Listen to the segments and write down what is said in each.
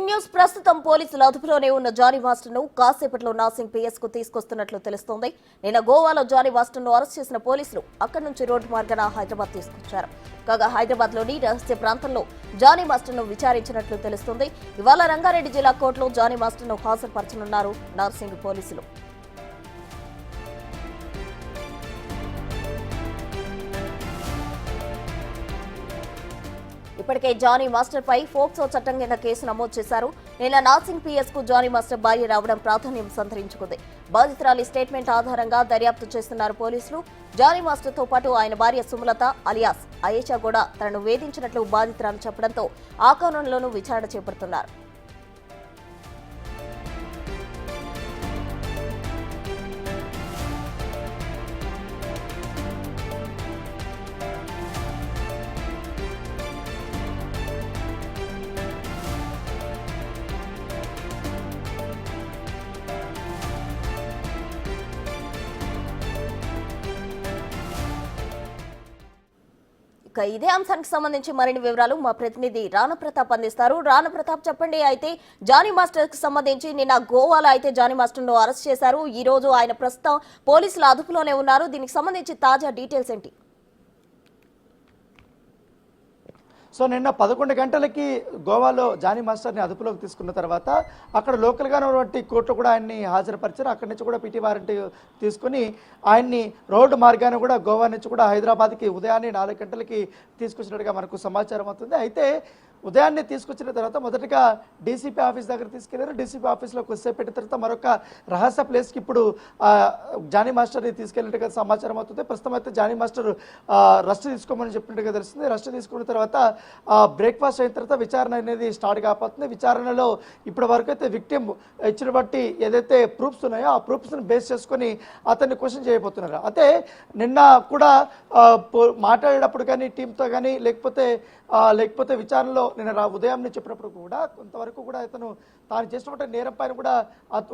Breaking news ప్రస్తుతం పోలీసుల అదుపులోనే ఉన్న జానీ మాస్టర్ ను కాసేపట్లో నాసింగ్ పిఎస్ కు తీసుకొస్తున్నట్లు తెలుస్తోంది. నిన్న గోవాలో జానీ మాస్టర్ ను అరెస్ట్ చేసిన పోలీసులు అక్కడి నుంచి రోడ్డు మార్గాన హైదరాబాద్ తీసుకొచ్చారు. కాగా హైదరాబాద్ లోని రహస్య ప్రాంతంలో జానీ మాస్టర్ ను విచారించినట్లు తెలుస్తోంది. ఇవాళ రంగారెడ్డి జిల్లా కోర్టులో జానీ మాస్టర్ ను హాజరుపరచనున్నారు నార్సింగ్ పోలీసులు. ఇప్పటికే జానీ మాస్టర్ పై ఫోక్సో చట్టం కింద కేసు నమోదు చేశారు. నిన్న నార్సింగ్ పిఎస్ కు జానీ మాస్టర్ భార్య రావడం ప్రాధాన్యం సంతరించుకుంది. బాధితురాలి స్టేట్మెంట్ ఆధారంగా దర్యాప్తు చేస్తున్నారు పోలీసులు. జానీ మాస్టర్ తో పాటు ఆయన భార్య సుమలత అలియాస్ అయేషా కూడా తనను వేధించినట్లు బాధితురాలు చెప్పడంతో ఆ కోణంలోనూ విచారణ చేపడుతున్నారు. ఇదే అంశానికి సంబంధించి మరిన్ని వివరాలు మా ప్రతినిధి రాణా ప్రతాప్ అందిస్తారు. రాణా ప్రతాప్, చెప్పండి. అయితే జానీ మాస్టర్ కి సంబంధించి నిన్న గోవాలో అయితే జానీ మాస్టర్ ను అరెస్ట్ చేశారు. ఈ రోజు ఆయన ప్రస్తుతం పోలీసుల అదుపులోనే ఉన్నారు. దీనికి సంబంధించి తాజా డీటెయిల్స్ ఏంటి? సో నిన్న 11 గంటలకి గోవాలో జానీ మాస్టర్ని అదుపులోకి తీసుకున్న తర్వాత అక్కడ లోకల్గా ఉన్నటువంటి కోర్టు కూడా ఆయన్ని హాజరుపరిచారు. అక్కడి నుంచి కూడా పిటి వారెంట్ తీసుకుని ఆయన్ని రోడ్డు మార్గాన్ని కూడా గోవా నుంచి కూడా హైదరాబాద్కి ఉదయాన్నే 4 గంటలకి తీసుకొచ్చినట్టుగా మనకు సమాచారం అవుతుంది. అయితే ఉదయాన్నే తీసుకొచ్చిన తర్వాత మొదటగా డీసీపీ ఆఫీస్ దగ్గర తీసుకెళ్లారు. డీసీపీ ఆఫీస్లో కొద్దిసేపు పెట్టిన తర్వాత మరొక రహస్య ప్లేస్కి ఇప్పుడు జానీ మాస్టర్ని తీసుకెళ్ళినట్టుగా సమాచారం అవుతుంది. ప్రస్తుతం అయితే జానీ మాస్టర్ రెస్ట్ తీసుకోమని చెప్పినట్టుగా తెలుస్తుంది. రెస్ట్ తీసుకున్న తర్వాత బ్రేక్ఫాస్ట్ అయిన తర్వాత విచారణ అనేది స్టార్ట్ కాబోతుంది. విచారణలో ఇప్పటి వరకు అయితే విక్టిమ్ ఇచ్చిన బట్టి ఏదైతే ప్రూఫ్స్ ఉన్నాయో ఆ ప్రూఫ్స్ని బేస్ చేసుకొని అతన్ని క్వశ్చన్ చేయబోతున్నారు. అయితే నిన్న కూడా మాట్లాడేటప్పుడు కానీ టీంతో కానీ లేకపోతే విచారణలో నిన్న ఉదయం చెప్పినప్పుడు కూడా కొంతవరకు కూడా అతను తాను చేసినటువంటి నేరం పైన కూడా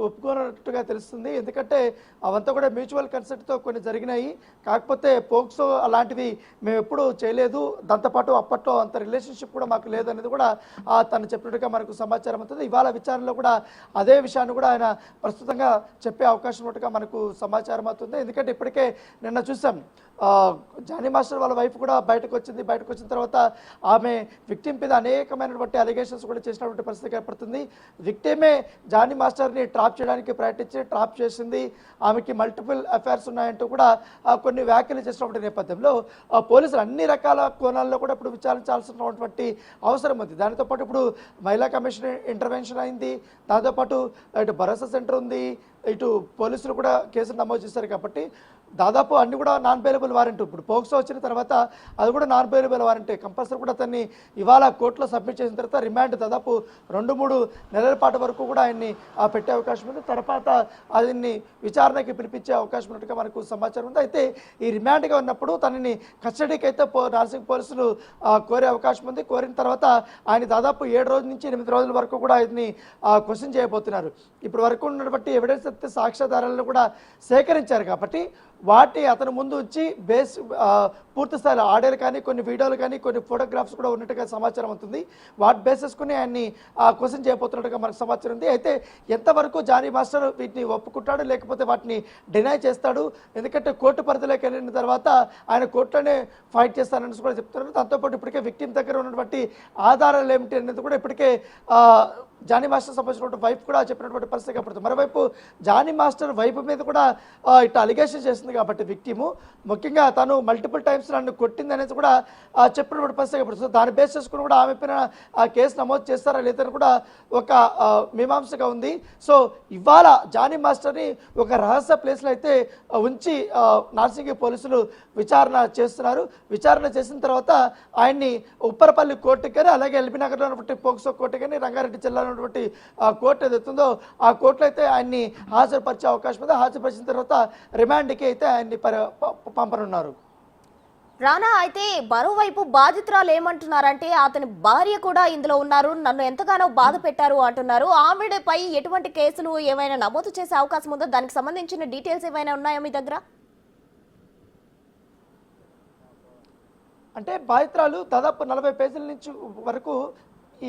ఒప్పుకున్నట్టుగా తెలుస్తుంది. ఎందుకంటే అవంతా కూడా మ్యూచువల్ కన్సెంట్తో కొన్ని జరిగినాయి. కాకపోతే పోక్సో అలాంటివి మేము ఎప్పుడూ చేయలేదు, దాంతోపాటు అప్పట్లో అంత రిలేషన్షిప్ కూడా మాకు లేదనేది కూడా తను చెప్పినట్టుగా మనకు సమాచారం అవుతుంది. ఇవాళ విచారణలో కూడా అదే విషయాన్ని కూడా ఆయన ప్రస్తుతంగా చెప్పే అవకాశం ఉన్నట్టుగా మనకు సమాచారం అవుతుంది. ఎందుకంటే ఇప్పటికే నిన్న చూసాం జానీ మాస్టర్ వాళ్ళ వైఫ్ కూడా బయటకు వచ్చిన తర్వాత ఆమె విక్టిమ్ మీద అనేకమైనటువంటి అలిగేషన్స్ కూడా చేసినటువంటి పరిస్థితి ఏర్పడుతుంది. విక్టిమే జానీ మాస్టర్ని ట్రాప్ చేయడానికి ట్రాప్ చేసింది, ఆమెకి మల్టిపుల్ అఫైర్స్ ఉన్నాయంటూ కూడా కొన్ని వ్యాఖ్యలు చేసినటువంటి నేపథ్యంలో పోలీసులు అన్ని రకాల కోణాల్లో కూడా ఇప్పుడు విచారించాల్సినటువంటి అవసరం ఉంది. దానితో పాటు ఇప్పుడు మహిళా కమిషన్ ఇంటర్వెన్షన్ అయింది, దాంతోపాటు ఇటు భరోసా సెంటర్ ఉంది, ఇటు పోలీసులు కూడా కేసులు నమోదు చేశారు. కాబట్టి దాదాపు అన్ని కూడా నాన్ బెయిలబుల్ వారెంట్. ఇప్పుడు పోక్సో వచ్చిన తర్వాత అది కూడా నాన్ బెయిలబుల్ వారెంట్. కంపల్సరీ కూడా అతన్ని ఇవాళ కోర్టులో సబ్మిట్ చేసిన తర్వాత రిమాండ్ దాదాపు 2-3 నెలల పాటు వరకు కూడా ఆయన్ని పెట్టే అవకాశం ఉంది. తర్వాత ఆయన్ని విచారణకి పిలిపించే అవకాశం ఉన్నట్టుగా మనకు సమాచారం ఉంది. అయితే ఈ రిమాండ్గా ఉన్నప్పుడు తనని కస్టడీకి అయితే నార్సింగ్ పోలీసులు కోరే అవకాశం ఉంది. కోరిన తర్వాత ఆయన దాదాపు 7 రోజుల నుంచి 8 రోజుల వరకు కూడా ఆయన్ని క్వశ్చన్ చేయబోతున్నారు. ఇప్పటి వరకు ఉన్నటువంటి ఎవిడెన్స్ అయితే సాక్ష్యాధారాలను కూడా సేకరించారు. కాబట్టి వాటి అతను ముందు వచ్చి పూర్తి స్థాయిలో ఆడియోలు కానీ కొన్ని వీడియోలు కానీ కొన్ని ఫోటోగ్రాఫ్స్ కూడా ఉన్నట్టుగా సమాచారం అవుతుంది. వాటి బేస్ చేసుకుని ఆయన్ని క్వశ్చన్ చేయబోతున్నట్టుగా మనకు సమాచారం ఉంది. అయితే ఎంతవరకు జానీ మాస్టర్ వీటిని ఒప్పుకుంటాడు లేకపోతే వాటిని డినై చేస్తాడు, ఎందుకంటే కోర్టు పరిధిలోకి వెళ్ళిన తర్వాత ఆయన కోర్టులోనే ఫైట్ చేస్తానని కూడా చెప్తున్నారు. దాంతోపాటు ఇప్పటికే విక్టిమ్ దగ్గర ఉన్నటువంటి ఆధారాలు ఏమిటి అనేది కూడా ఇప్పటికే జానీ మాస్టర్ సంబంధించినటువంటి వైఫ్ కూడా చెప్పినటువంటి పరిస్థితి కనపడుతుంది. మరోవైపు జానీ మాస్టర్ వైఫ్ మీద కూడా ఇట్లా అలిగేషన్ చేస్తుంది కాబట్టి విక్టిము ముఖ్యంగా తను మల్టిపుల్ టైమ్స్ నన్ను కొట్టింది అనేది కూడా చెప్పినటువంటి పరిస్థితి కనపడుతుంది. దాన్ని బేస్ చేసుకుని కూడా ఆమె పైన కేసు నమోదు చేస్తారా లేదని కూడా ఒక మీమాంసగా ఉంది. సో ఇవాళ జానీ మాస్టర్ని ఒక రహస్య ప్లేస్లో అయితే ఉంచి నార్సింగ్ పోలీసులు విచారణ చేస్తున్నారు. విచారణ చేసిన తర్వాత ఆయన్ని ఉప్పరపల్లి కోర్టుకి కానీ అలాగే ఎల్బీ నగర్లో ఉన్నటువంటి పోక్సో కోర్టు కానీ రంగారెడ్డి జిల్లాలో ఉన్నటువంటి కోర్టు ఏదైతుందో ఆ కోర్టులో అయితే ఆయన్ని హాజరుపరిచే అవకాశం ఉంది. హాజరుపరిచిన తర్వాత రిమాండ్కి అయితే ఆయన్ని పంపనున్నారు. రానా, అయితే మరోవైపు బాధితురాలు ఏమంటున్నారంటే అతని భార్య కూడా ఇందులో ఉన్నారు, నన్ను ఎంతగానో బాధ పెట్టారు అంటున్నారు. ఆవిడపై ఎటువంటి కేసులు ఏమైనా నమోదు చేసే అవకాశం ఉందో, దానికి సంబంధించిన డీటెయిల్స్ ఏమైనా ఉన్నాయా మీ దగ్గర? అంటే బాధితురాలు దాదాపు 40 పేజీల నుంచి వరకు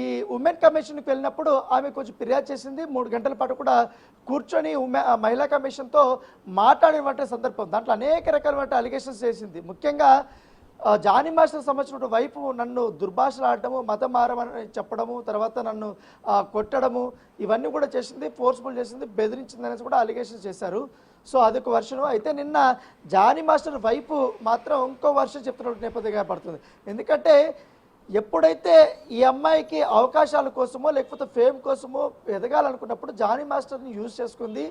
ఈ ఉమెన్ కమిషన్కి వెళ్ళినప్పుడు ఆమె కొంచెం ఫిర్యాదు చేసింది. 3 గంటల పాటు కూడా కూర్చొని మహిళా కమిషన్తో మాట్లాడినటువంటి సందర్భం. దాంట్లో అనేక రకాలైన అలిగేషన్స్ చేసింది. ముఖ్యంగా జానీ మాస్టర్ సంబంధించిన వైపు నన్ను దుర్భాషలు ఆడటము, మతం మారమని చెప్పడము, తర్వాత నన్ను కొట్టడము, ఇవన్నీ కూడా చేసింది, ఫోర్స్ఫుల్ చేసింది, బెదిరించింది అనేసి కూడా అలిగేషన్స్ చేశారు. సో అదొక వర్షను. అయితే నిన్న జానీ మాస్టర్ వైపు మాత్రం ఇంకో వర్షం చెప్తున్న నేపథ్యంగా పడుతుంది. ఎందుకంటే ఎప్పుడైతే ఈ అమ్మాయికి అవకాశాల కోసమో లేకపోతే ఫేమ్ కోసమో ఎదగాలనుకున్నప్పుడు జానీ మాస్టర్ని యూజ్ చేసుకుంది,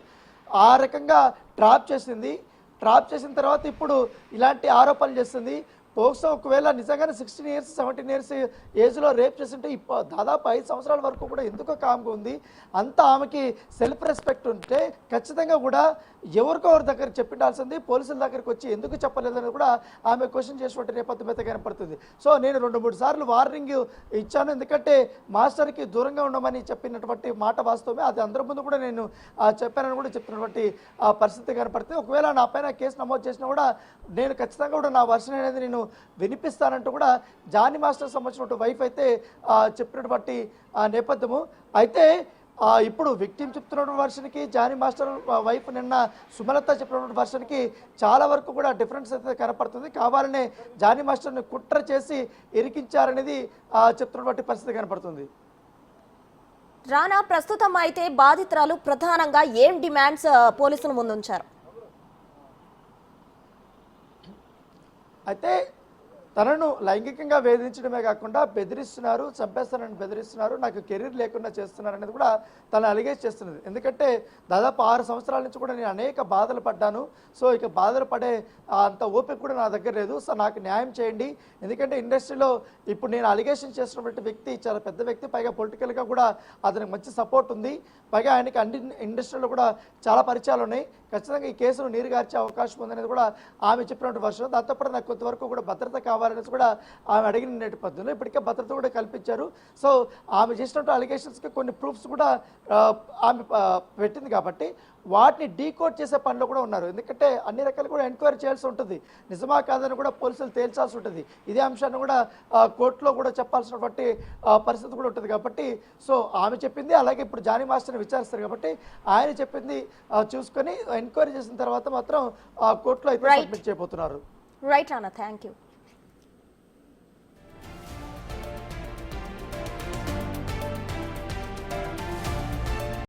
ఆ రకంగా ట్రాప్ చేసిన తర్వాత ఇప్పుడు ఇలాంటి ఆరోపణలు చేస్తుంది. పోక్సో ఒకవేళ నిజంగానే 16 ఇయర్స్ 17 ఇయర్స్ ఏజ్లో రేప్ చేస్తుంటే దాదాపు 5 సంవత్సరాల వరకు కూడా ఎందుకో కామ్గా ఉంది. అంతా ఆమెకి సెల్ఫ్ రెస్పెక్ట్ ఉంటే ఖచ్చితంగా కూడా ఎవరికొవరి దగ్గర చెప్పిండాల్సింది, పోలీసుల దగ్గరికి వచ్చి ఎందుకు చెప్పలేదని కూడా ఆమె క్వశ్చన్ చేసినట్టు నేపథ్యం అయితే కనపడుతుంది. సో నేను 2-3 సార్లు వార్నింగ్ ఇచ్చాను, ఎందుకంటే మాస్టర్కి దూరంగా ఉండమని చెప్పినటువంటి మాట వాస్తవమే. అది అందరి ముందు కూడా నేను చెప్పానని కూడా చెప్పినటువంటి పరిస్థితి కనపడుతుంది. ఒకవేళ నా పైన కేసు నమోదు చేసినా కూడా నేను ఖచ్చితంగా కూడా నా వర్షన్ అనేది నేను వినిపిస్తానంటూ కూడా జానీ మాస్టర్ సంబంధించిన వైఫ్ అయితే చెప్పినటువంటి నేపథ్యము. అయితే ఇప్పుడు విక్టిమ్ చెప్తున్న వర్షన్కి జానీ మాస్టర్ వైఫ్ నిన్న సుమలత చెప్పినటువంటి వర్షన్కి చాలా వరకు కూడా డిఫరెన్స్ అయితే కనపడుతుంది. కావాలనే జానీ మాస్టర్ని కుట్ర చేసి ఇరికించారనేది చెప్తున్నటువంటి పరిస్థితి కనపడుతుంది. రానా, ప్రస్తుతం అయితే బాధితురాలు ప్రధానంగా ఏం డిమాండ్స్ పోలీసుల ముందుంచారు? అయితే తనను లైంగికంగా వేధించడమే కాకుండా బెదిరిస్తున్నారు, చంపేస్తానని బెదిరిస్తున్నారు, నాకు కెరీర్ లేకుండా చేస్తున్నారు అనేది కూడా తను అలిగేట్ చేస్తున్నది. ఎందుకంటే దాదాపు 6 సంవత్సరాల నుంచి కూడా నేను అనేక బాధలు పడ్డాను. సో ఇక బాధలు పడే అంత ఓపిక కూడా నా దగ్గర లేదు. సో నాకు న్యాయం చేయండి. ఎందుకంటే ఇండస్ట్రీలో ఇప్పుడు నేను అలిగేషన్ చేస్తున్నటువంటి వ్యక్తి చాలా పెద్ద వ్యక్తి, పైగా పొలిటికల్గా కూడా అతనికి మంచి సపోర్ట్ ఉంది, పైగా ఆయనకి అన్ని ఇండస్ట్రీలో కూడా చాలా పరిచయాలు ఉన్నాయి. ఖచ్చితంగా ఈ కేసును నీరుగార్చే అవకాశం ఉందనేది కూడా ఆమె చెప్పినటువంటి వర్షం. దాంతోపాటు నాకు కొంతవరకు కూడా భద్రత కావాలనేసి కూడా ఆమె అడిగిన నేపథ్యంలో ఇప్పటికే భద్రత కూడా కల్పించారు. సో ఆమె చేసినటువంటి అలిగేషన్స్కి కొన్ని ప్రూఫ్స్ కూడా ఆమె పెట్టింది కాబట్టి వాటిని డీకోడ్ చేసే పనిలో కూడా ఉన్నారు. ఎందుకంటే అన్ని రకాలు కూడా ఎంక్వైరీ చేయాల్సి ఉంటుంది, నిజమా కాదని కూడా పోలీసులు తేల్చాల్సి ఉంటుంది. ఇదే అంశాన్ని కూడా కోర్టులో కూడా చెప్పాల్సినటువంటి పరిస్థితి కూడా ఉంటుంది కాబట్టి సో ఆమె చెప్పింది, అలాగే ఇప్పుడు జానీ మాస్టర్ని విచారిస్తారు కాబట్టి ఆయన చెప్పింది చూసుకొని ఎంక్వైరీ చేసిన తర్వాత మాత్రం కోర్టులో అయితే సబ్మిట్ చేయబోతున్నారు. రైట్ అన్న, థ్యాంక్ యూ.